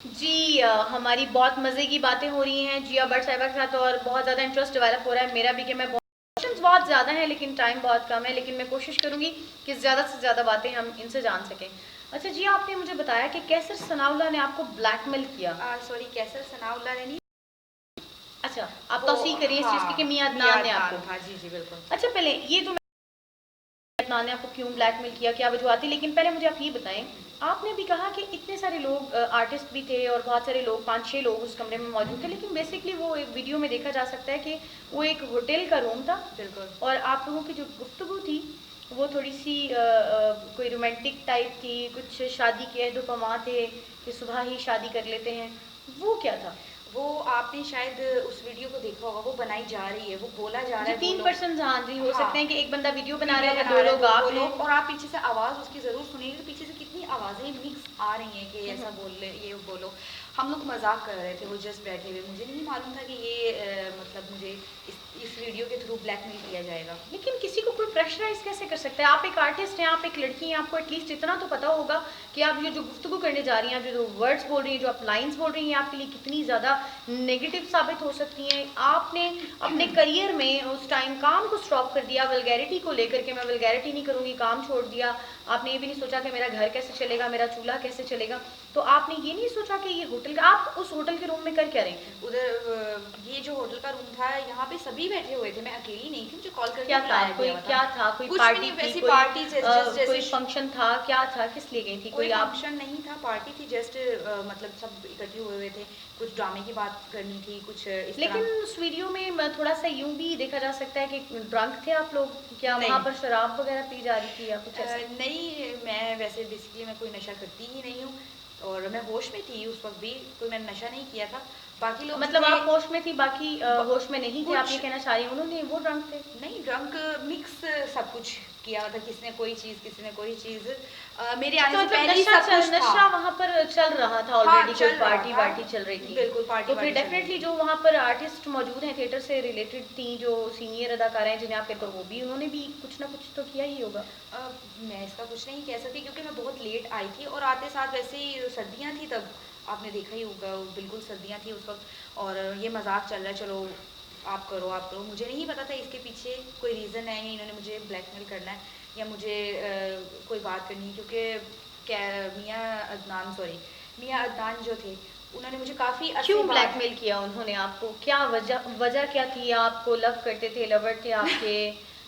जी हमारी बहुत मज़े की बातें हो रही हैं जिया भट्ट साहिबा के साथ और बहुत ज़्यादा इंटरेस्ट डेवलप हो रहा है मेरा भी कि मैं क्वेश्चंस बहुत ज़्यादा हैं लेकिन टाइम बहुत कम है, लेकिन मैं कोशिश करूँगी कि ज़्यादा से ज़्यादा बातें हम इनसे जान सकें। अच्छा जी, आपने मुझे बताया कि कैसर सनाउल्लाह ने आपको ब्लैकमेल किया। सॉरी, कैसर सनाउल्लाह ने नहीं। अच्छा, आप वो तौसीह करिए इस चीज़ की कि हाँ, मियां मियां अदनान ने अदनान आपको। था। जी जी बिल्कुल। अच्छा, पहले ये तो अदनान ने आपको क्यों ब्लैकमेल किया, क्या वजूहत थी, लेकिन पहले मुझे आप ये बताएं, आपने भी कहा कि इतने सारे लोग आर्टिस्ट भी थे और बहुत सारे लोग 5-6 लोग उस कमरे में मौजूद थे, लेकिन बेसिकली वो एक वीडियो में देखा जा सकता है कि वो एक होटल का रूम था। बिल्कुल। और आप लोगों की जो गुफ्तगू थी वो थोड़ी सी कोई रोमांटिक टाइप थी, कुछ शादी के अहद-ओ-पमा थे कि सुबह ही शादी कर लेते हैं, वो क्या था? वो आपने शायद उस वीडियो को देखा होगा, वो बनाई जा रही है, वो बोला जा रहा जी, है, वो 3 लोग। पर्सन हाँ जी, हो हाँ, सकते हैं कि एक बंदा वीडियो बना रहा वीडियो है या बना 2 रहा है, लोग आप दो हैं। लोग, और आप पीछे से आवाज़ उसकी ज़रूर सुनिएगा, तो पीछे से कितनी आवाज़ें मिक्स आ रही हैं कि ऐसा बोल ले, ये बोलो। हम लोग मजाक कर रहे थे, वो जस्ट बैठे हुए, मुझे नहीं मालूम था कि ये मतलब मुझे इस वीडियो के थ्रू ब्लैकमेल किया जाएगा। लेकिन किसी को कोई प्रेशराइज कैसे कर सकता है? आप एक आर्टिस्ट हैं, आप एक लड़की हैं, आपको एटलीस्ट इतना तो पता होगा कि आप ये जो गुफ्तगू करने जा रही हैं, आप जो वर्ड्स बोल रही हैं, जो आप लाइंस बोल रही हैं, आपके लिए कितनी ज़्यादा नेगेटिव साबित हो सकती हैं। आपने अपने करियर में उस टाइम काम को स्टॉप कर दिया वल्गैरिटी को लेकर के, मैं वल्गैरिटी नहीं करूँगी, काम छोड़ दिया। आपने ये भी नहीं सोचा कि मेरा घर कैसे चलेगा, मेरा चूल्हा कैसे चलेगा। तो आपने ये नहीं सोचा कि ये होटल का, आप उस होटल के रूम में कर क्या रही थी? उधर ये जो होटल का रूम था, यहाँ पे सभी बैठे हुए थे, मैं अकेली नहीं थी, मुझे कॉल करके क्या था? बुलाया कोई गया हुआ था। क्या था? कोई कुछ भी पार्टी नहीं, थी? वैसी कोई पार्टी जैसे कोई फंक्शन था? क्या था? किस लिए गई थी? कोई कोई आप फंक्शन नहीं था, पार्टी थी, जस्ट मतलब सब इकट्ठे हुए हुए थे, कुछ ड्रामे की बात करनी थी, कुछ इस लेकिन तरह। उस वीडियो में थोड़ा सा यूँ भी देखा जा सकता है कि ड्रंक थे आप लोग? क्या वहाँ नहीं पर शराब वगैरह पी जा रही थी या कुछ ऐसा? नहीं, मैं वैसे बेसिकली मैं कोई नशा करती ही नहीं हूँ, और मैं होश में थी उस वक्त भी, कोई मैंने नशा नहीं किया था। बाकी लोग जो मतलब थे, आप होश में थी, बाकी होश में नहीं थे, आप ये कुछ कहना चाह रही हैं उन्होंने वो ड्रंक थे? नहीं, ड्रंक मिक्स सब कुछ किया, मतलब किसी ने कोई चीज़, किसी ने कोई चीज़। मेरे आने अच्छा, से मतलब पहले ही सब कुछ था। नशा वहाँ पर चल रहा था हाँ, ऑलरेडी, कोई चल रहा पार्टी था, वार्टी चल रही थी। बिल्कुल पार्टी तो फिर वार्टी चल रही डेफिनेटली थी। जो वहाँ पर आर्टिस्ट मौजूद हैं, थिएटर से रिलेटेड थी, जो सीनियर अदाकारा हैं जिन्हें आप कहते हो, वो भी उन्होंने भी कुछ ना कुछ तो किया ही होगा। मैं इसका कुछ नहीं कह सकती, क्योंकि मैं बहुत लेट आई थी, और आते साथ वैसे ही सर्दियाँ थी तब, आपने देखा ही होगा, बिल्कुल सर्दियाँ थी उस वक्त, और ये मजाक चल रहा है, चलो आप करो आप करो। मुझे नहीं पता था इसके पीछे कोई रीज़न है, या इन्होंने मुझे ब्लैकमेल करना है, या मुझे कोई बात करनी है, क्योंकि क्या, मियाँ अदनान जो थे, उन्होंने मुझे काफ़ी क्यों अरसे बाद। ब्लैकमेल किया उन्होंने आपको? क्या वजह वजह क्या थी? आपको लव करते थे, लवर थे आपके,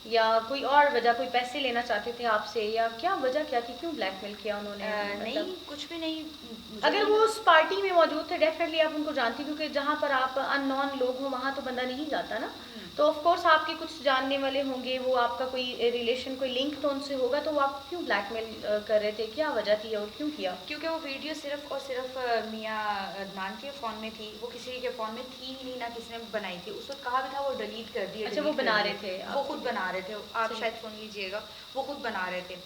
या कोई और वजह, कोई पैसे लेना चाहते थे आपसे, या क्या वजह क्या थी? क्यों ब्लैकमेल किया उन्होंने? नहीं, मतलब कुछ भी नहीं, मुझे अगर नहीं वो पता। उस पार्टी में मौजूद थे, डेफिनेटली आप उनको जानती, क्योंकि जहाँ पर आप अननोन लोग हों वहाँ तो बंदा नहीं जाता ना। तो ऑफ कोर्स आपके कुछ जानने वाले होंगे, वो आपका कोई रिलेशन, कोई लिंक तो उनसे होगा, तो वो आप क्यों ब्लैकमेल कर रहे थे? क्या वजह थी और क्यों किया? क्योंकि वो वीडियो सिर्फ और सिर्फ मियाँ अदनान के फ़ोन में थी, वो किसी के फ़ोन में थी ही नहीं, ना किसी ने बनाई थी। उस वक्त कहा भी था वो डिलीट कर दिए, अच्छा, वो डिलीट कर बना दिए। रहे थे वो आपके खुद लिए? बना रहे थे, आप सही। शायद सुन लीजिएगा, वो खुद बना रहे थे।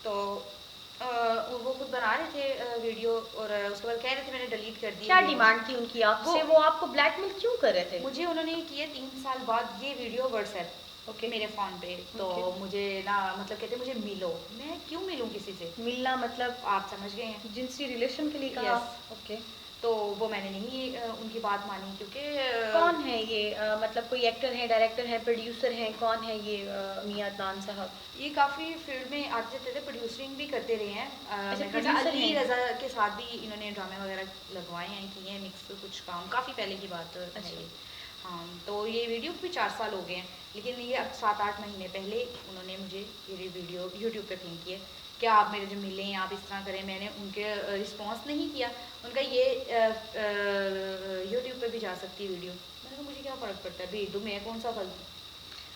तो वो खुद बना रहे थे वीडियो, और उसके बाद कह रहे थे मैंने डिलीट कर दिए क्या वीडियो। डिमांड थी उनकी वो आपसे? वो आपको ब्लैकमेल क्यों कर रहे थे? मुझे उन्होंने किए 3 साल बाद ये वीडियो व्हाट्सएप ओके। मेरे फ़ोन पे। तो ओके। मुझे ना, मतलब कहते मुझे मिलो, मैं क्यों मिलूँ किसी से, मिलना मतलब आप समझ गए हैं। जिनसी रिलेशन के लिए कहा? यस। ओके। तो वो मैंने नहीं उनकी बात मानी, क्योंकि कौन है ये? मतलब कोई एक्टर है, डायरेक्टर है, प्रोड्यूसर हैं, कौन है ये मियां अदनान साहब? ये काफ़ी फील्ड में आते जाते थे, प्रोड्यूसरिंग भी करते रहे हैं। अच्छा, मेरे ख्याल से प्रोड्यूसर अली हैं। रज़ा के साथ भी इन्होंने ड्रामे वगैरह लगवाए हैं, किए हैं मिक्स कुछ काम, काफ़ी पहले की बात है अच्छा। ये। हाँ, तो ये वीडियो भी 4 साल हो गए हैं, लेकिन ये अब 7-8 महीने पहले उन्होंने मुझे ये वीडियो यूट्यूब पे पिन किए, क्या आप मेरे जो मिलें, आप इस तरह करें। मैंने उनके रिस्पॉन्स नहीं किया। उनका ये यूट्यूब पे भी जा सकती है वीडियो। मैंने कहा मुझे क्या फ़र्क पड़ता है, भेज दो, मैं कौन सा फल।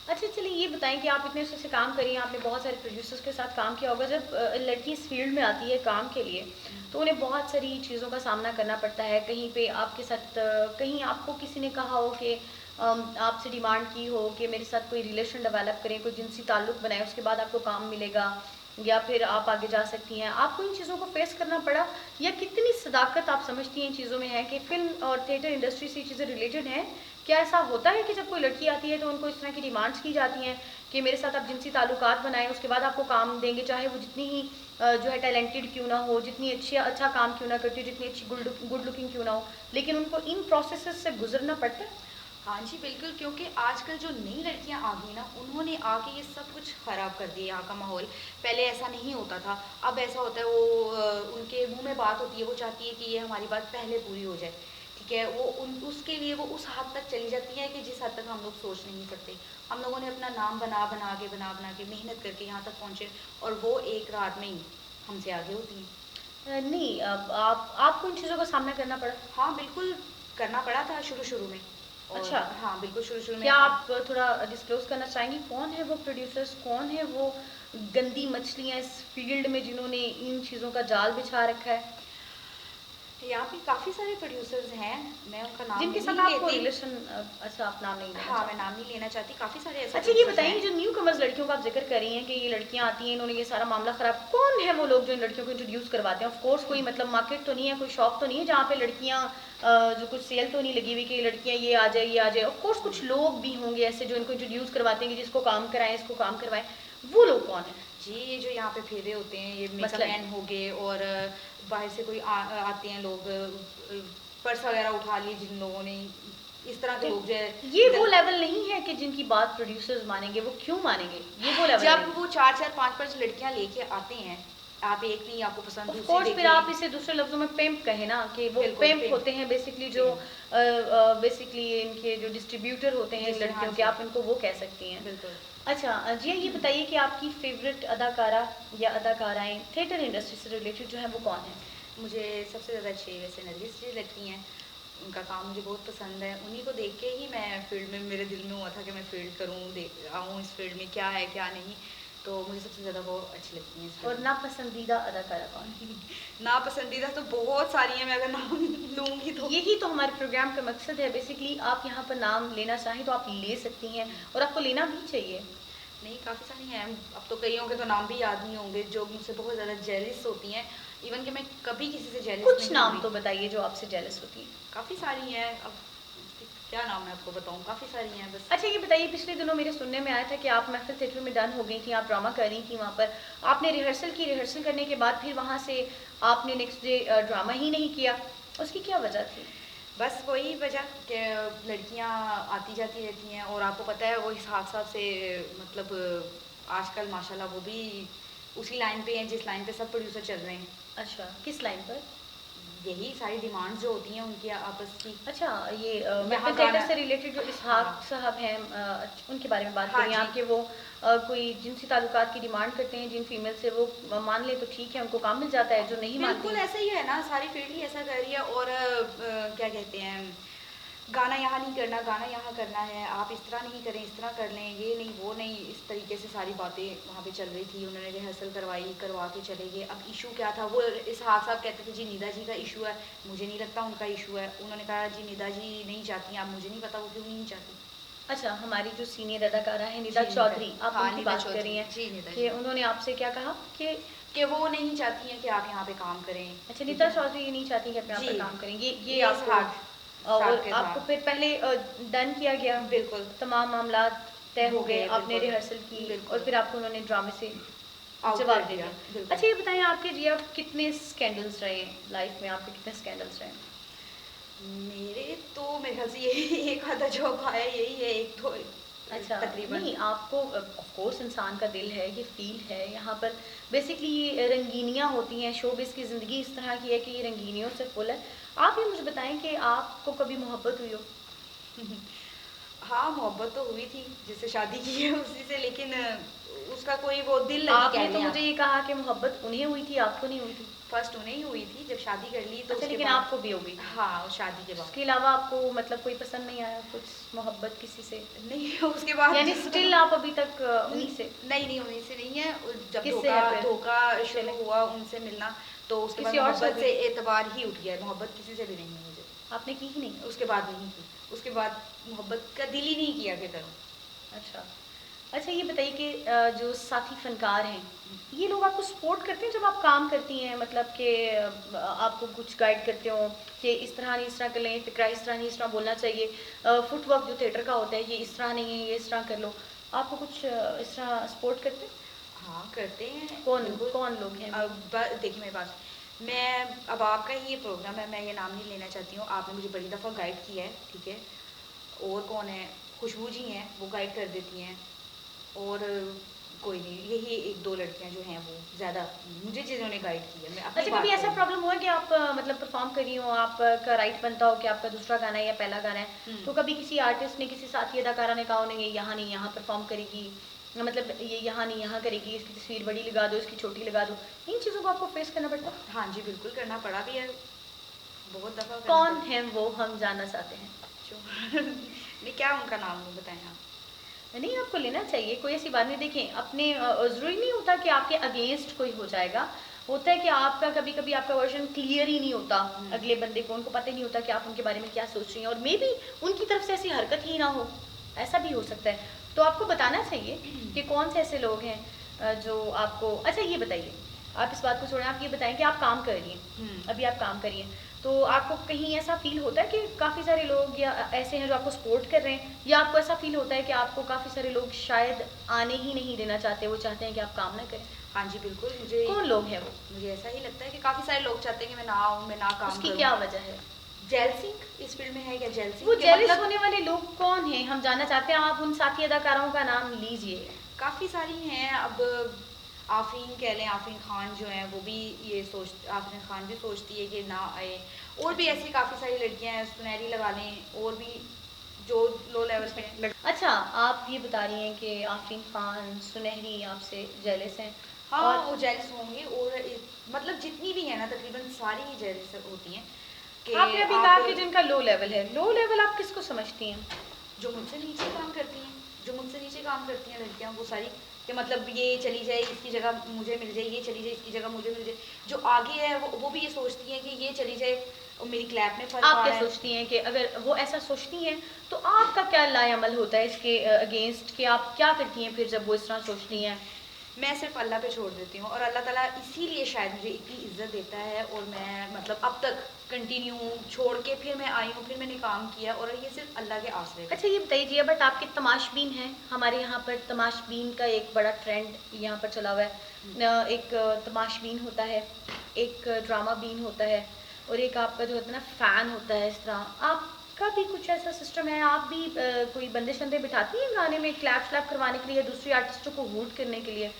अच्छा, चलिए ये बताएं कि आप इतने अच्छे से काम करिए, आपने बहुत सारे प्रोड्यूसर्स के साथ काम किया होगा। जब लड़की इस फील्ड में आती है काम के लिए, तो उन्हें बहुत सारी चीज़ों का सामना करना पड़ता है। कहीं पे आपके साथ कहीं आपको किसी ने कहा हो कि आपसे डिमांड की हो कि मेरे साथ कोई रिलेशन डेवलप करें, कोई जिनसी ताल्लुक़ बनाए, उसके बाद आपको काम मिलेगा। या फिर आप आगे जा सकती हैं? आपको इन चीज़ों को फेस करना पड़ा या कितनी सदाकत आप समझती हैं इन चीज़ों में है कि फ़िल्म और थिएटर इंडस्ट्री से ये चीज़ें रिलेटेड हैं? क्या ऐसा होता है कि जब कोई लड़की आती है तो उनको इस तरह की डिमांड्स की जाती हैं कि मेरे साथ आप जिनसी ताल्लुकात बनाएँ, उसके बाद आपको काम देंगे, चाहे वो जितनी ही जो है टैलेंटेड क्यों ना हो, जितनी अच्छा काम क्यों ना करती हो, जितनी अच्छी गुड लुकिंग क्यों ना हो, लेकिन उनको इन प्रोसेसेस से गुज़रना पड़ता है? हाँ जी, बिल्कुल, क्योंकि आजकल जो नई लड़कियाँ आ गई ना, उन्होंने आके ये सब कुछ ख़राब कर दिया यहाँ का माहौल। पहले ऐसा नहीं होता था, अब ऐसा होता है उनके मुँह में बात होती है, वो चाहती है कि ये हमारी बात पहले पूरी हो जाए, ठीक है? वो उन उसके लिए वो उस हद तक चली जाती हैं कि जिस हद तक हम लोग सोच नहीं सकते। हम लोगों ने अपना नाम बना के मेहनत करके यहाँ तक पहुँचे और वो एक रात में ही हमसे आगे होती हैं। नहीं, अब आपको इन चीज़ों का सामना करना पड़ा? हाँ, बिल्कुल, करना पड़ा था शुरू-शुरू में और अच्छा। हाँ, बिल्कुल शुरू-शुरू में क्या आप थोड़ा डिस्क्लोज़ करना चाहेंगी कौन है वो प्रोड्यूसर्स, कौन है वो गंदी मछलियाँ इस फ़ील्ड में जिन्होंने इन चीज़ों का जाल बिछा रखा है? यहाँ पे काफ़ी सारे प्रोड्यूसर्स हैं, मैं उनका नाम जिनके नहीं साथ आपको लेती। रिलेशन अच्छा आप नाम नहीं लेना हाँ, मैं चाहती। नाम नहीं लेना चाहती, काफ़ी सारे ऐसे अच्छा ये प्रोड्यूसर्स बताइए हैं। जो न्यू कमर्स लड़कियों का आप ज़िक्र कर रही हैं कि ये लड़कियाँ आती हैं, इन्होंने ये सारा मामला ख़राब कौन है वो लोग जो इन लड़कियों को इंट्रोड्यूस करवाते हैं? ऑफ़ कोर्स कोई मतलब मार्केट तो नहीं है, कोई शॉप तो नहीं है जहाँ पे लड़कियाँ जो कुछ सेल तो नहीं लगी हुई कि लड़कियाँ ये आ जाए, ये आ जाए। ऑफ़ कोर्स कुछ लोग भी होंगे ऐसे जो इनको इंट्रोड्यूस करवाते हैं कि जिसको काम कराएँ, इसको काम करवाएँ। वो लोग कौन हैं? जी, ये जो यहाँ पे फेरे होते हैं, ये मेकअप मसलन? मैन हो गए और बाहर से कोई आते हैं लोग पर्स वगैरह उठा लिए जिन लोगों ने, इस तरह के तो लोग जो है ये वो इधर लेवल नहीं है कि जिनकी बात प्रोड्यूसर्स मानेंगे, वो क्यों मानेंगे? ये वो लेवल जब नहीं। वो 4-4 5-5 लड़कियाँ लेके आते हैं, आप एक नहीं आपको पसंद, ऑफ दूसरी कोर्स फिर देखें। आप इसे दूसरे लफ्ज़ों में पिम्प कहें ना कि वो बिल्कुल, पिम्प पेम होते हैं बेसिकली जो पेम बेसिकली इनके जो डिस्ट्रीब्यूटर होते हैं इन जिससे हाँ लड़कियों के, जी, आप इनको वो कह सकती हैं। बिल्कुल। अच्छा जिया ये बताइए कि आपकी फ़ेवरेट अदाकारा या अदाकाराएँ थिएटर इंडस्ट्री से रिलेटेड जो हैं वो कौन हैं? मुझे सबसे ज़्यादा अच्छी वैसे नरगिस जी लगती हैं। उनका काम मुझे बहुत पसंद है। उन्हीं को देख के ही मैं फ़ील्ड में मेरे दिल में हुआ था कि मैं फ़ील्ड करूँ, आऊँ इस फ़ील्ड में क्या है, क्या नहीं। तो मुझे सबसे ज़्यादा वो अच्छी लगती हैं इस फ़ील्ड और में। नापसंदीदा अदाकारा कौन है? नापसंदीदा तो बहुत सारी हैं, मैं अगर नाम लूँगी तो यही तो हमारे प्रोग्राम का मकसद है बेसिकली आप यहाँ पर नाम लेना चाहें तो आप ले सकती हैं और आपको लेना भी चाहिए। नहीं, काफ़ी सारी हैं। अब तो कइयों के तो नाम भी याद नहीं होंगे, जो मुझसे बहुत ज़्यादा जेलस होती हैं। इवन कि मैं कभी किसी से जेलस कुछ नहीं नाम हुई। तो बताइए जो आपसे जेलस होती हैं। काफ़ी सारी हैं, अब क्या नाम मैं आपको बताऊँ? काफ़ी सारी हैं बस। अच्छा ये बताइए पिछले दिनों मेरे सुनने में आया था कि आप महफ़िल थिएटर में डन हो गई थी, आप ड्रामा कर रही थी वहाँ पर। आपने रिहर्सल की, रिहर्सल करने के बाद फिर वहाँ से आपने नेक्स्ट डे ड्रामा ही नहीं किया। उसकी क्या वजह थी? बस वही वजह कि लड़कियां आती जाती रहती हैं और आपको पता है वो हिसाब से मतलब आजकल माशाल्लाह वो भी उसी लाइन पे हैं जिस लाइन पे सब प्रोड्यूसर चल रहे हैं। अच्छा, किस लाइन पर? यही सारी डिमांड्स जो होती हैं उनकी आपस की। अच्छा, ये यहाँ महफ़िल गाना थिएटर से रिलेटेड जो हाँ इसहाक साहब हैं उनके बारे में बात हाँ करिए जी, आप कि वो कोई जिनसी ताल्लुकात की डिमांड करते हैं जिन फीमेल से वो मान लें तो ठीक है, उनको काम मिल जाता है, जो नहीं बिल्कुल मानती ऐसा ही है ना, सारी फील्ड ही ऐसा कर रही है और क्या कहते हैं, गाना यहाँ नहीं करना, गाना यहाँ करना है, आप इस तरह नहीं करें, इस तरह कर लें, ये नहीं, वो नहीं, इस तरीके से सारी बातें वहाँ पे चल रही थी। उन्होंने रिहर्सल करवा के चले गए। अब इशू क्या था, वो इसहाक साहब कहते थे जी निदा जी का इशू है, मुझे नहीं लगता उनका इशू है। उन्होंने कहा जी निदा जी नहीं चाहती, अब मुझे नहीं पता वो क्यों नहीं चाहती। अच्छा, हमारी जो सीनियर अदाकारा है निदा जी निदा, चौधरी, आप हाँ उनकी निदा बात कर रही चौधरी, हैं जी निदा कि जी, उन्होंने आपसे क्या कहा कि वो नहीं चाहती हैं कि आप यहाँ पे काम करें, अच्छा ठीक निदा है? चौधरी ये नहीं चाहती कि आप यहाँ पर जी, काम करें, ये ये आपको इसहाक साहब और के आपको साथ फिर पहले डन किया गया, बिल्कुल तमाम मामला तय हो हो गए, गए, आपने बिल्कुल, रिहर्सल की और बिल्कुल, फिर आपको उन्होंने ड्रामे से आउट कर जवाब दे दिया, दिया। बिल्कुल। अच्छा ये बताएँ आपके जिया कितने स्कैंडल्स रहे हैं लाइफ में, आपके कितने स्कैंडल्स रहे हैं? मेरे तो मेरे ख़्याल से यही एक आधा जॉब आया यही है, एक तो अच्छा, तकरीबन। नहीं आपको ऑफ कोर्स इंसान का दिल है, ये फ़ील है, यहाँ पर बेसिकली ये रंगीनियाँ होती हैं, शोबिज़ की ज़िंदगी इस तरह की है कि ये रंगीनियों से फुल है। आप ये मुझे बताएँ कि आपको कभी मोहब्बत हुई हो? हाँ, मोहब्बत तो हुई थी, जिससे शादी की है उसी से, लेकिन उसका कोई वो दिल लगी आपने कह तो लें मुझे आप। ये कहा कि मोहब्बत उन्हें हुई थी, आपको नहीं हुई थी। फर्स्ट उन्हें ही हुई थी, जब शादी कर ली तो अच्छा उसके लेकिन बाद आपको भी हो गई थी। हाँ, शादी के बाद। उसके अलावा आपको मतलब कोई पसंद नहीं आया कुछ मोहब्बत किसी से? नहीं उसके बाद यानी स्टिल आप अभी तक उन्हीं से नहीं, नहीं उन्हीं से नहीं है। जब किससे है फिर? धोखा चलें शुरू हुआ उनसे मिलना, तो उसके बाद किसी और से हो मोहब्बत गई? से एतबार ही उठ गया, मोहब्बत किसी से भी नहीं है मुझे। आपने की ही नहीं? उसके बाद नहीं की, उसके बाद मोहब्बत का दिल ही नहीं किया कि करूँ। अच्छा। अच्छा ये बताइए कि जो साथी फनकार हैं, ये लोग आपको सपोर्ट करते हैं जब आप काम करती हैं? मतलब कि आपको कुछ गाइड करते हो कि इस तरह नहीं, इस तरह कर लें, फ़िक्रा इस तरह नहीं, इस तरह बोलना चाहिए, फुटवर्क जो थिएटर का होता है, ये इस तरह नहीं है, ये इस तरह कर लो। आपको कुछ इस तरह सपोर्ट करते हैं? हाँ, करते हैं, कौन बिल्कुल। कौन लोग हैं वो? देखिए मेरी बात, मैं अब आपका ही ये प्रोग्राम है, मैं ये नाम नहीं लेना चाहती हूँ, आपने मुझे बड़ी दफ़ा गाइड किया है, ठीक है? और कौन है? खुशबू जी हैं, वो गाइड कर देती हैं। और कोई नहीं, यही 1-2 लड़कियाँ जो हैं वो ज़्यादा मुझे जिन्होंने गाइड किया है, मैं अपनी अच्छा बात कभी ऐसा करूँ। प्रॉब्लम हुआ कि आप मतलब परफॉर्म कर रही हो, आपका राइट बनता हो कि आपका दूसरा गाना है या पहला गाना है, हुँ। तो कभी किसी आर्टिस्ट ने, किसी साथी अदाकारा ने कहा हो नहीं, ये यहाँ नहीं, यहाँ परफॉर्म करेगी, मतलब ये यहाँ नहीं, यहाँ करेगी, इसकी तस्वीर बड़ी लगा दो, इसकी छोटी लगा दो, इन चीज़ों को आपको फेस करना पड़ता है? हाँ जी, बिल्कुल करना पड़ा भी है, बहुत दफ़ा करना कौन पड़ा। है वो, हम जानना चाहते हैं? जो नहीं, क्या उनका नाम नहीं बताएँ आप? नहीं, आपको लेना चाहिए, कोई ऐसी बात नहीं। देखें, अपने ज़रूरी नहीं होता कि आपके अगेंस्ट कोई हो जाएगा। होता है कि आपका कभी-कभी आपका वर्ज़न क्लियर ही नहीं होता हुँ। अगले बंदे को, उनको पता ही नहीं होता कि आप उनके बारे में क्या सोच रही हैं और मेबी उनकी तरफ से ऐसी हरकत ही ना हो, ऐसा भी हो सकता है। तो आपको बताना चाहिए कि कौन से ऐसे लोग हैं जो आपको अच्छा ये बताइए, आप इस बात को छोड़ें, आप ये बताएँ कि आप काम कर रही हैं, हुँ। अभी आप काम कर रही हैं, तो आपको कहीं ऐसा फ़ील होता है कि काफ़ी सारे लोग या ऐसे हैं जो आपको सपोर्ट कर रहे हैं, या आपको ऐसा फ़ील होता है कि आपको काफ़ी सारे लोग शायद आने ही नहीं देना चाहते, वो चाहते हैं कि आप काम ना करें? हाँ जी, बिल्कुल, मुझे कौन लोग हैं वो? मुझे ऐसा ही लगता है कि काफ़ी सारे लोग चाहते हैं कि मैं ना आऊँ, मैं ना काम उसकी करूँ। क्या वजह है? जेलसिंग इस फ़ील्ड में है क्या? वो जेलसिंग के जेलस मतलब होने वाले लोग कौन हैं? हम जानना चाहते हैं, आप उन साथी अदाकाराओं का नाम लीजिए। काफ़ी सारी हैं। अब आफ़रीन कह लें, आफ़रीन खान जो हैं वो भी ये सोच आफ़रीन खान भी सोचती है कि ना आए। और भी अच्छा। ऐसी काफ़ी सारी लड़कियाँ हैं, सुनहरी लगा लें, और भी जो लो लेवल पे हैं। अच्छा, आप ये बता रही हैं कि आफ़रीन खान, सुनहरी आपसे जेलस हैं हाँ, और वो जेलस होंगी। और मतलब जितनी भी हैं ना, तकरीबन सारी ही जेलस होती हैं कि आपने अभी आप कहा कि जिनका लो लेवल है, लो लेवल आप किसको समझती हैं? जो मुझसे नीचे काम करती हैं, जो मुझसे नीचे काम करती हैं लड़कियाँ, वो सारी कि मतलब ये चली जाए इसकी जगह मुझे मिल जाए, ये चली जाए इसकी जगह मुझे मिल जाए। जो आगे है वो भी ये सोचती हैं कि ये चली जाए और मेरी क्लैप में फ़र्क आप आ क्या रहा है। सोचती हैं कि अगर वो ऐसा सोचती हैं, तो आपका क्या लाएअमल होता है इसके अगेंस्ट कि आप क्या करती हैं फिर जब वो इस तरह सोचती हैं? मैं सिर्फ़ अल्लाह पे छोड़ देती हूँ, और अल्लाह ताला इसीलिए शायद मुझे इतनी इज़्ज़त देता है, और मैं मतलब अब तक कंटिन्यू हूँ, छोड़ के फिर मैं आई हूँ, फिर मैंने काम किया, और ये सिर्फ़ अल्लाह के आसरे पे। अच्छा ये बताइए जिया बट आपके तमाशबीन हैं, हमारे यहाँ पर तमाशबीन का एक बड़ा ट्रेंड यहाँ पर चला हुआ है। हुँ। एक तमाशबीन होता है, एक ड्रामा बीन होता है और एक आपका जो होता है ना फ़ैन होता है इस तरह। आपका भी कुछ ऐसा सिस्टम है, आप भी कोई बंदे-शंदे बिठाती हैं गाने में क्लैप-श्लैप करवाने के लिए या दूसरी आर्टिस्टों को हूट करने के लिए?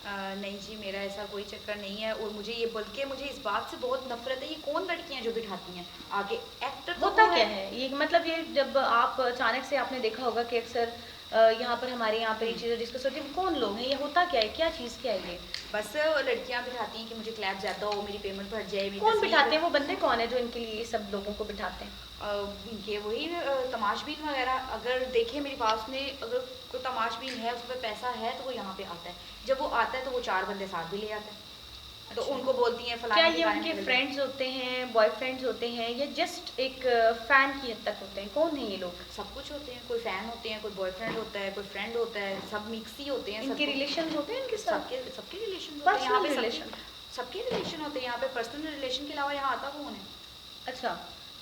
नहीं जी, मेरा ऐसा कोई चक्कर नहीं है, और मुझे ये बल्कि मुझे इस बात से बहुत नफ़रत है, ये कौन लड़कियाँ जो बिठाती हैं आगे? एक्टर तो होता वो क्या है। है? ये मतलब ये जब आप अचानक से आपने देखा होगा कि अक्सर यहाँ पर हमारे यहाँ पर ये हुँ। चीज़ें डिस्कस होती हैं, वो कौन लोग हैं? ये होता क्या है? क्या चीज़ क्या है ये? बस लड़कियाँ बिठाती हैं कि मुझे क्लैप ज़्यादा हो, मेरी पेमेंट बढ़ जाए, मेरी कौन तस्वीर बिठाते हैं? वो बंदे कौन हैं जो इनके लिए ये सब लोगों को बिठाते हैं? इनके वही तमाशबीन वगैरह। अगर देखें मेरे पास में, अगर कोई तमाशबीन है, उस पे पैसा है, तो वो यहाँ पे आता है। जब वो आता है तो वो 4 बंदे साथ भी ले आता है। तो अच्छा। उनको बोलती हैं क्या फलाने के ये गाने उनके में चले जाओ। फ्रेंड्स होते हैं, बॉयफ्रेंड्स होते हैं या जस्ट एक फ़ैन की हद तक होते हैं? कौन हैं ये लोग? सब कुछ होते हैं, कोई फ़ैन होते हैं, कोई बॉयफ्रेंड होता है, कोई फ्रेंड होता है, सब मिक्स ही होते हैं, सब इनके कुछ। रिलेशंस होते हैं इनके साथ? सबके सबके रिलेशन होते हैं यहाँ पर्सनल पे, रिलेशन? सबके रिलेशन होते हैं यहाँ पे। पर्सनल रिलेशन के अलावा यहाँ आता कौन है? अच्छा,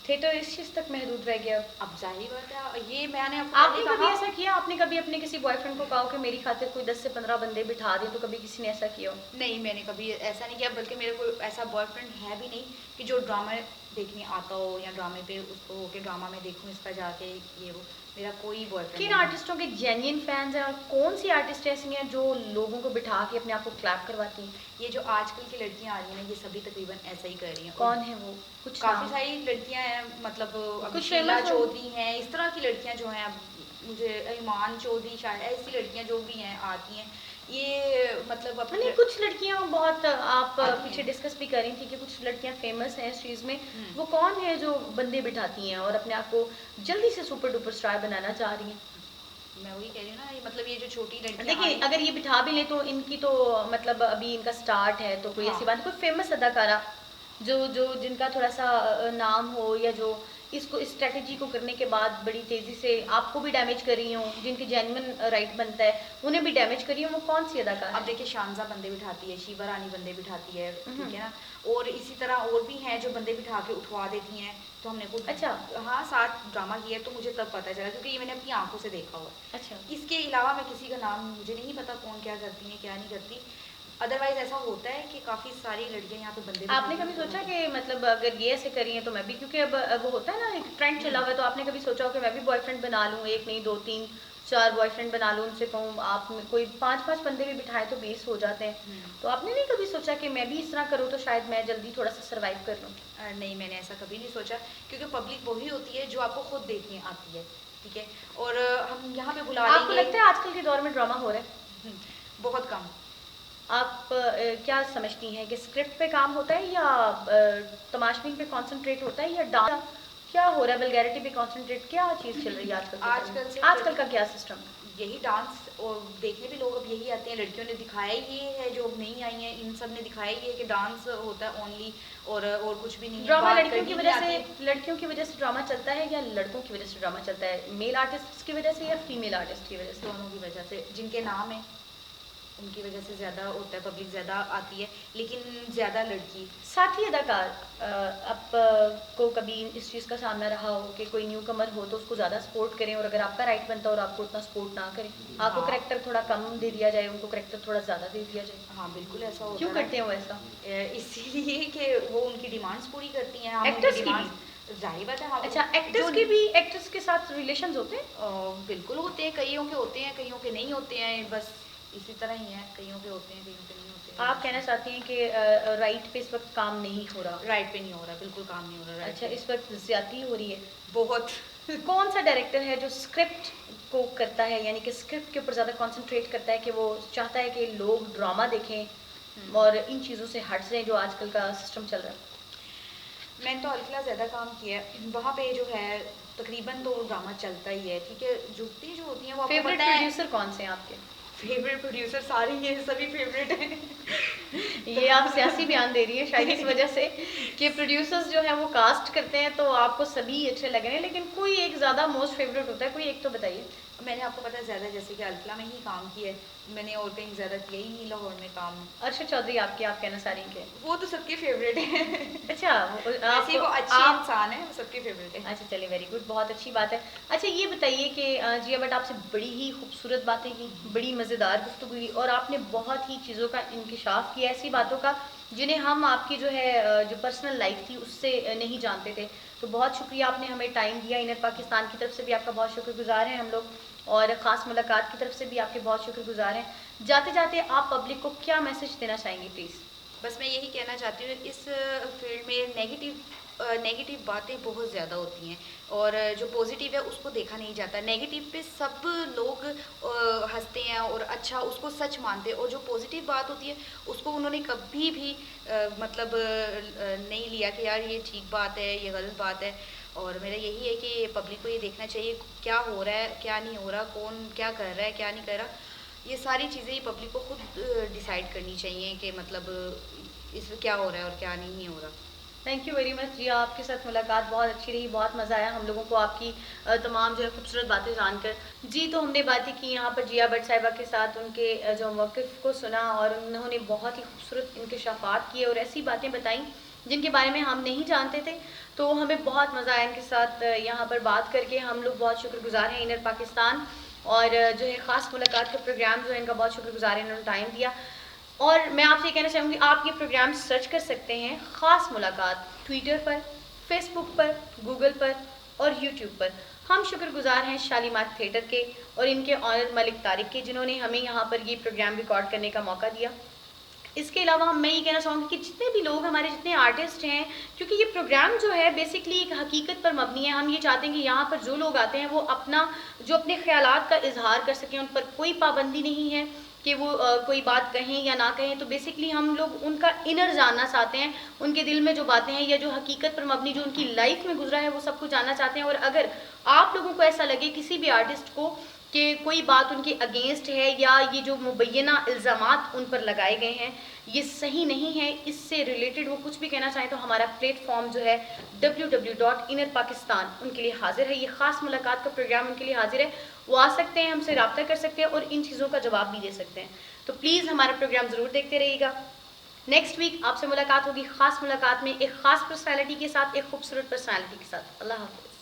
थिएटर इस चीज़ तक महदूद रह गया अब। अब ज़ाहिर बात है, ये मैंने आपको आपने पहले कभी कहा। ऐसा किया, आपने कभी अपने किसी बॉयफ्रेंड को कहा हो कि मेरी खातिर कोई 10 से 15 बंदे बिठा दें, तो कभी किसी ने ऐसा किया हो? नहीं, मैंने कभी ऐसा नहीं किया, बल्कि मेरे कोई ऐसा बॉयफ्रेंड है भी नहीं कि जो ड्रामा देखने आता हो, या ड्रामे पे उसको हो के ड्रामा में देखूँ इसका जाके, ये वो। मेरा कोई बॉयफ्रेंड किन नहीं है। आर्टिस्टों के जेन्युइन फैन्स हैं और कौन सी आर्टिस्ट ऐसी हैं जो लोगों को बिठा के अपने आप को क्लैप करवाती हैं? ये जो आजकल की लड़कियाँ आ रही हैं ना, ये सभी तकरीबन ऐसा ही कर रही हैं। कौन और है वो? कुछ काफ़ी नाम? सारी लड़कियाँ हैं, मतलब अभी कुछ शीला फेमस हो? चौधरी हैं, इस तरह की लड़कियाँ जो हैं। अब मुझे ईमान चौधरी, शायद ऐसी लड़कियाँ जो भी हैं आती हैं, ये मतलब अपनी नहीं, कुछ लड़कियाँ बहुत आप आती पीछे हैं। डिस्कस भी कर रही थी कि कुछ लड़कियाँ फेमस हैं इस चीज़ में। हुँ। वो कौन है जो बंदे बिठाती हैं और अपने आप को जल्दी से सुपर डुपर स्टार बनाना चाह रही हैं? मैं वही कह रही हूँ ना, ये मतलब ये जो छोटी लड़कियाँ देखिए, आई। अगर ये बिठा भी लें तो इनकी तो मतलब अभी इनका स्टार्ट है, तो कोई हाँ। ऐसी बात कोई फेमस अदाकारा जो जो जिनका थोड़ा-सा नाम हो या जो इसको इस स्ट्रेटजी को करने के बाद बड़ी तेज़ी से आपको भी डैमेज कर रही हूँ, जिनकी जेन्युइन राइट बनता है उन्हें भी डैमेज कर रही हूँ, वो कौन सी अदाकार अब है? देखिए शानजा बंदे बिठाती है, शीबा रानी बंदे बिठाती है, हम्म। ठीक है ना। और इसी तरह और भी हैं जो बंदे बिठा के उठवा देती हैं। तो हमने कुछ अच्छा। हाँ साथ ड्रामा किया है, तो मुझे तब पता चला क्योंकि ये मैंने अपनी आंखों से देखा हुआ है। अच्छा। इसके अलावा मैं किसी का नाम मुझे नहीं पता कौन क्या करती है क्या नहीं करती। अदरवाइज ऐसा होता है कि काफ़ी सारी लड़कियां यहाँ पे बंदे आपने बिठाती कभी हैं। सोचा कि मतलब अगर ये ऐसे करी है तो मैं भी, क्योंकि अब वो होता है ना एक ट्रेंड चला हुआ है, तो आपने कभी सोचा हो कि मैं भी बॉयफ्रेंड बना लूँ, एक नहीं दो तीन चार बॉयफ्रेंड बना लूँ, उनसे कहूँ आप कोई पांच पांच बंदे भी बिठाए तो 20 हो जाते हैं, तो आपने नहीं कभी सोचा कि मैं भी इस तरह करूँ तो शायद मैं जल्दी थोड़ा सा सर्वाइव कर लूँ? नहीं मैंने ऐसा कभी नहीं सोचा क्योंकि पब्लिक वही होती है जो आपको खुद देखने आती है, ठीक है। और हम यहाँ पे बुला आपको लेंगे। लगता है आजकल के दौर में ड्रामा हो रहा है? बहुत कम। आप क्या समझती हैं कि स्क्रिप्ट पे काम होता है या तमाशबीन पे कंसंट्रेट होता है या डांस, क्या हो रहा है, वल्गैरिटी पे कंसंट्रेट, क्या चीज़ चल रही है आजकल के दौर आजकल में? से आजकल का क्या सिस्टम है? यही डांस और देखने भी लोग अब यही आते हैं। लड़कियों ने दिखाया ये है जो अब नहीं आई हैं, इन सब ने दिखाया ये है कि डांस होता है ओनली और कुछ भी नहीं है। ड्रामा बात लड़कियों की करनी वजह नहीं से, आती। लड़कियों की वजह से ड्रामा चलता है या लड़कों की वजह से ड्रामा चलता है? मेल आर्टिस्ट की वजह से या फीमेल आर्टिस्ट की वजह से? दोनों की वजह से, जिनके नाम है उनकी वजह से ज़्यादा होता है, पब्लिक ज़्यादा आती है, लेकिन ज़्यादा लड़की। साथी अदाकार आप को कभी इस चीज़ का सामना रहा हो कि कोई न्यू कमर हो तो उसको ज़्यादा सपोर्ट करें, और अगर आपका राइट बनता है और आपको उतना सपोर्ट ना करें, आपको हाँ। करेक्टर थोड़ा कम दे दिया जाए, उनको करेक्टर थोड़ा ज़्यादा दे दिया जाए? हाँ बिल्कुल ऐसा होता क्यों है। करते हैं वो ऐसा? इसीलिए कि वो उनकी डिमांड्स पूरी करती हैं, हम एक्टर्स उनकी की भी? डिमांड्स जाहिर बात है। हाँ अच्छा, एक्टर्स जो के भी एक्टर्स के साथ रिलेशंस होते हैं? बिल्कुल होते हैं, कईयों के होते हैं, कईयों के नहीं होते हैं, बस इसी तरह ही है, कईयों के होते हैं, कईयों के नहीं होते हैं। आप कहना चाहती हैं कि राइट पे इस वक्त काम नहीं हो रहा? राइट पे नहीं हो रहा, बिल्कुल काम नहीं हो रहा राइट अच्छा, पे। इस वक्त ज्यादती हो रही है? बहुत। कौन सा डायरेक्टर है जो स्क्रिप्ट को करता है, यानी कि स्क्रिप्ट के ऊपर ज़्यादा कंसंट्रेट करता है, कि वो चाहता है कि लोग ड्रामा देखें और इन चीज़ों से हट जाएं जो आजकल का सिस्टम चल रहा है? मैंने तो अल्फला ज़्यादा काम किया है, वहाँ पे जो है तकरीबन तो ड्रामा चलता ही है, ठीक है। जुगती जो होती हैं वो आपको फेवरेट पता है। प्रोड्यूसर कौन से हैं आपके? फेवरेट प्रोड्यूसर सारे ही हैं, सभी फेवरेट हैं। ये आप सियासी बयान दे रही है शायद इस वजह से कि प्रोड्यूसर्स जो हैं वो कास्ट करते हैं तो आपको सभी अच्छे लग रहे हैं, लेकिन कोई एक ज़्यादा मोस्ट फेवरेट होता है, कोई एक तो बताइए। मैंने आपको पता है ज़्यादा जैसे कि अल्फला में ही काम किया है, मैंने और कहीं ज़्यादा किया ही नहीं लाहौर में काम। अर्शद चौधरी आपके, आप कहना सारी के? वो तो सबके फेवरेट हैं। अच्छा, ऐसे ही वो अच्छे आप इंसान है, वो सबके फेवरेट है। अच्छा चलिए, वेरी गुड, बहुत अच्छी बात है। अच्छा ये बताइए कि जिया बट आपसे बड़ी ही खूबसूरत बातें की, बड़ी मज़ेदार गुफ्तगू हुई और आपने बहुत ही चीज़ों का इंकिशाफ किया, ऐसी बातों का जिन्हें हम आपकी जो है जो पर्सनल लाइफ थी उससे नहीं जानते थे। तो बहुत शुक्रिया, आपने हमें टाइम दिया। इनर पाकिस्तान की तरफ से भी आपका बहुत शुक्रगुजार हैं हम लोग, और ख़ास मुलाकात की तरफ से भी आपके बहुत शुक्रगुजार हैं। जाते जाते आप पब्लिक को क्या मैसेज देना चाहेंगी प्लीज़? बस मैं यही कहना चाहती हूँ, इस फील्ड में नेगेटिव बातें बहुत ज़्यादा होती हैं और जो पॉजिटिव है उसको देखा नहीं जाता। नेगेटिव पे सब लोग हंसते हैं और अच्छा उसको सच मानते हैं, और जो पॉजिटिव बात होती है उसको उन्होंने कभी भी मतलब नहीं लिया कि यार ये ठीक बात है, ये गलत बात है। और मेरा यही है कि पब्लिक को ये देखना चाहिए क्या हो रहा है, क्या नहीं हो रहा, कौन क्या कर रहा है, क्या नहीं कर रहा। ये सारी चीज़ें पब्लिक को खुद डिसाइड करनी चाहिए कि मतलब इसमें क्या हो रहा है और क्या नहीं हो रहा। थैंक यू वेरी मच जी, आपके साथ मुलाकात बहुत अच्छी रही, बहुत मज़ा आया हम लोगों को आपकी तमाम जो है खूबसूरत बातें जानकर। जी, तो हमने बातें की यहाँ पर जिया भट्ट साहिबा के साथ, उनके जो मौक़िफ़ को सुना और उन्होंने बहुत ही खूबसूरत इंकिशाफ़ात किए और ऐसी बातें बताई जिनके बारे में हम नहीं जानते थे। तो हमें बहुत मज़ा आया इनके साथ यहाँ पर बात करके। हम लोग बहुत शुक्रगुज़ार हैं इनर पाकिस्तान, और जो है ख़ास मुलाकात का प्रोग्राम जो है इनका बहुत शुक्रगुज़ार है, इन्होंने टाइम दिया। और मैं आपसे कहना चाहूँगी, आप ये प्रोग्राम सर्च कर सकते हैं ख़ास मुलाकात ट्विटर पर, फेसबुक पर, गूगल पर और यूट्यूब पर। हम शुक्रगुज़ार हैं शालीमार थिएटर के और इनके ऑनर मलिक तारिक के, जिन्होंने हमें यहाँ पर ये प्रोग्राम रिकॉर्ड करने का मौका दिया। इसके अलावा मैं ये कहना चाहूँगी कि जितने भी लोग हमारे, जितने आर्टिस्ट हैं, क्योंकि ये प्रोग्राम जो है बेसिकली एक हकीकत पर मबनी है। हम ये चाहते हैं कि यहाँ पर जो लोग आते हैं वो अपना जो अपने ख़यालात का इजहार कर सकें, उन पर कोई पाबंदी नहीं है कि वो कोई बात कहें या ना कहें। तो बेसिकली हम लोग उनका इनर जानना चाहते हैं, उनके दिल में जो बातें हैं या जो हकीकत पर मबनी जो उनकी लाइफ में गुजरा है वो सब कुछ जानना चाहते हैं। और अगर आप लोगों को ऐसा लगे किसी भी आर्टिस्ट को कि कोई बात उनके अगेंस्ट है या ये जो मुबैना इल्ज़ामात उन पर लगाए गए हैं ये सही नहीं है, इससे रिलेटेड वो कुछ भी कहना चाहें तो हमारा प्लेटफॉर्म जो है www.innerpakistan उनके लिए हाजिर है। ये ख़ास मुलाकात का प्रोग्राम उनके लिए हाजिर है, वो आ सकते हैं, हमसे रब्ता कर सकते हैं और इन चीज़ों का जवाब भी दे सकते हैं। तो प्लीज़ हमारा प्रोग्राम ज़रूर देखते रहिएगा। नेक्स्ट वीक आपसे मुलाकात होगी ख़ास मुलाकात में, एक ख़ास पर्सनैलिटी के साथ, एक खूबसूरत पर्सनैलिटी के साथ। अल्लाह हाफ़िज़।